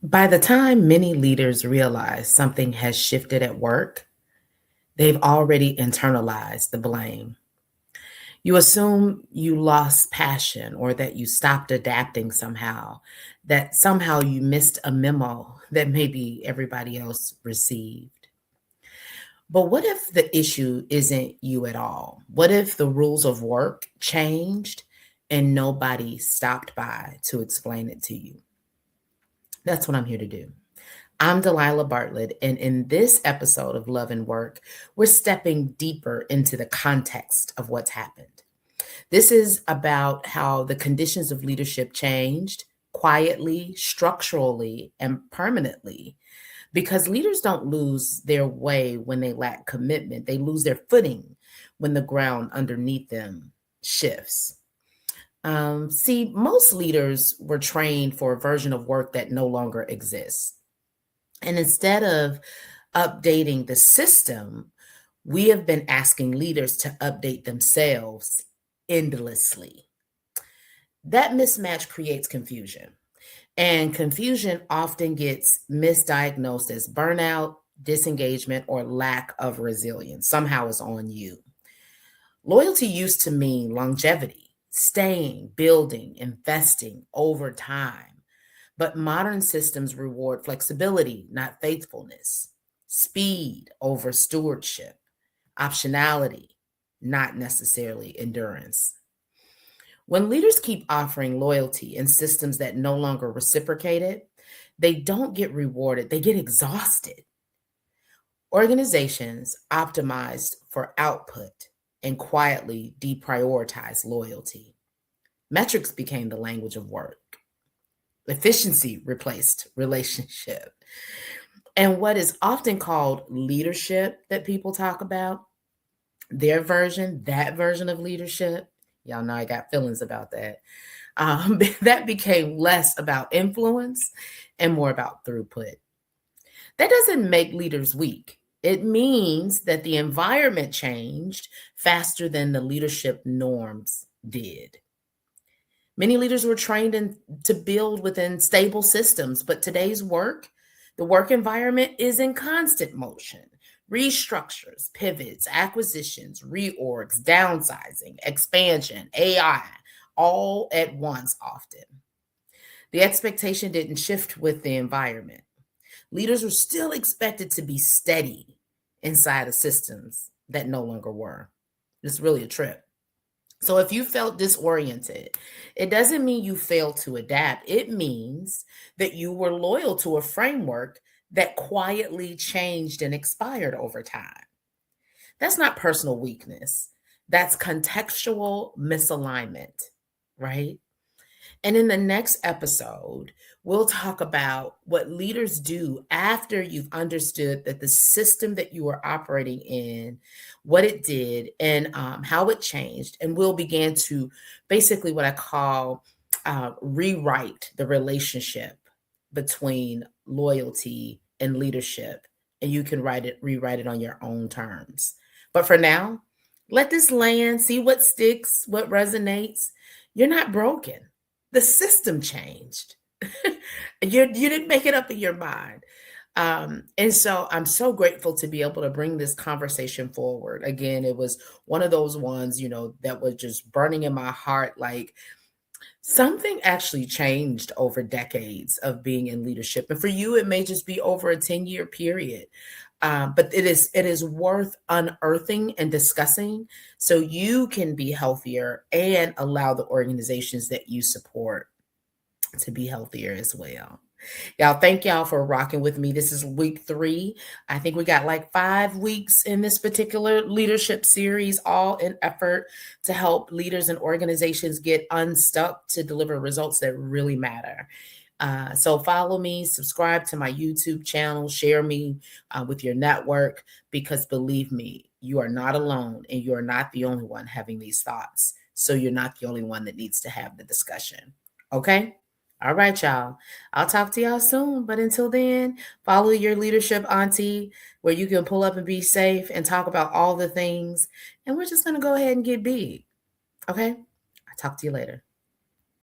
By the time many leaders realize something has shifted at work, they've already internalized the blame. You assume you lost passion or that you stopped adapting somehow, that somehow you missed a memo that maybe everybody else received. But what if the issue isn't you at all? What if the rules of work changed and nobody stopped by to explain it to you? That's what I'm here to do. I'm Delilah Bartlett, and in this episode of Love and Work, we're stepping deeper into the context of what's happened. This is about how the conditions of leadership changed quietly, structurally, and permanently. Because leaders don't lose their way when they lack commitment, they lose their footing when the ground underneath them shifts. See, most leaders were trained for a version of work that no longer exists. And instead of updating the system, we have been asking leaders to update themselves endlessly. That mismatch creates confusion, and confusion often gets misdiagnosed as burnout, disengagement, or lack of resilience. Somehow it's on you. Loyalty used to mean longevity, staying, building, investing over time. But modern systems reward flexibility, not faithfulness, speed over stewardship, optionality, not necessarily endurance. When leaders keep offering loyalty in systems that no longer reciprocate it, they don't get rewarded, they get exhausted. Organizations optimized for output and quietly deprioritize loyalty. Metrics became the language of work. Efficiency replaced relationship. And what is often called leadership that people talk about, that version of leadership, y'all know I got feelings about that. That became less about influence and more about throughput. That doesn't make leaders weak. It means that the environment changed faster than the leadership norms did. Many leaders were trained to build within stable systems, but today's work, the work environment is in constant motion. Restructures, pivots, acquisitions, reorgs, downsizing, expansion, AI, all at once often. The expectation didn't shift with the environment. Leaders were still expected to be steady inside of systems that no longer were. It's really a trip. So if you felt disoriented, it doesn't mean you failed to adapt. It means that you were loyal to a framework that quietly changed and expired over time. That's not personal weakness. That's contextual misalignment, right? And in the next episode, we'll talk about what leaders do after you've understood that the system that you are operating in, what it did, and how it changed. And we'll begin to basically what I call rewrite the relationship between loyalty and leadership. And you can rewrite it on your own terms. But for now, let this land, see what sticks, what resonates. You're not broken. The system changed. You didn't make it up in your mind. And so I'm so grateful to be able to bring this conversation forward. Again, it was one of those ones, that was just burning in my heart. Like something actually changed over decades of being in leadership. And for you, it may just be over a 10-year period. But it is worth unearthing and discussing so you can be healthier and allow the organizations that you support to be healthier as well. Y'all, thank y'all for rocking with me. This is week 3. I think we got like 5 weeks in this particular leadership series, all in effort to help leaders and organizations get unstuck to deliver results that really matter. So follow me, subscribe to my YouTube channel, share me with your network, because believe me, you are not alone and you are not the only one having these thoughts. So you're not the only one that needs to have the discussion. Okay? All right, y'all. I'll talk to y'all soon. But until then, follow your leadership auntie where you can pull up and be safe and talk about all the things. And we're just going to go ahead and get big. Okay? I'll talk to you later.